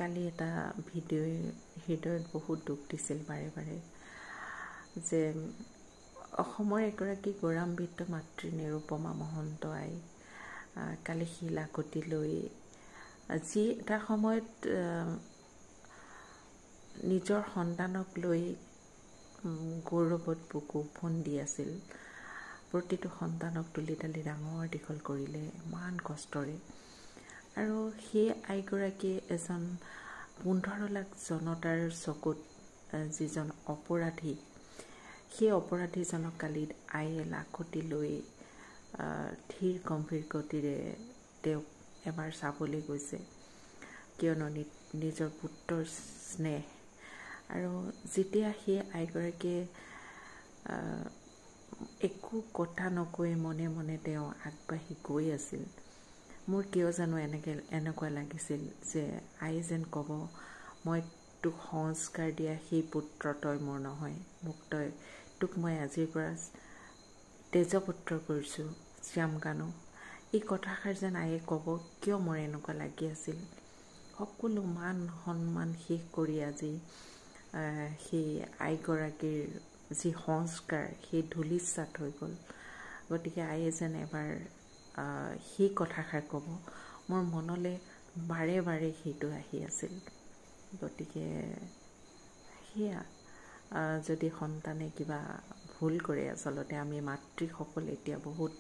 কালি এটা ভিডিঅ'ই হৃদয়ত বহুত দুখ দিছিল বাৰে বাৰে যে অসমৰ এগৰাকী গৌৰৱান্বিত মাতৃ নিৰুপমা মহন্ত আই কালি শিলাকতি লৈ যি এটা সময়ত নিজৰ সন্তানক লৈ গৌৰৱত বুকু ফন্দি আছিল। প্ৰতিটো সন্তানক তুলি তালি ডাঙৰ দীঘল কৰিলে ইমান কষ্টৰে, আৰু সেই আইগৰাকী এজন 15 লাখ জনতাৰ চকুত যিজন অপৰাধী, সেই অপৰাধীজনক কালি আইয়ে লাখতি লৈ ধীৰ গম্ভীৰ গতিৰে তেওঁক এবাৰ চাবলৈ গৈছে, কিয়নো নিজৰ পুত্ৰৰ স্নেহ। আৰু যেতিয়া সেই আইগৰাকীয়ে একো কথা নকৈ মনে মনে তেওঁ আগবাঢ়ি গৈ আছিল, মোৰ কিয় জানো এনেকুৱা লাগিছিল যে আই যেন ক'ব, মই তোক সংস্কাৰ দিয়া সেই পুত্ৰ তই মোৰ নহয়, তোক মই আজিৰ পৰা তেজপুত্ৰ কৰিছোঁ, শ্যামকানু। এই কথাষাৰ যেন আয়ে ক'ব, কিয় মোৰ এনেকুৱা লাগি আছিল। সকলো মান সন্মান শেষ কৰি আজি সেই আইগৰাকীৰ যি সংস্কাৰ সেই ধূলিসাৎ হৈ গ'ল। গতিকে আয়ে যেন এবাৰ সেই কথাষাৰ ক'ব, মোৰ মনলৈ বাৰে বাৰে সেইটো আহি আছিল। গতিকে সেয়া, যদি সন্তানে কিবা ভুল কৰে, আচলতে আমি মাতৃসকল এতিয়া বহুত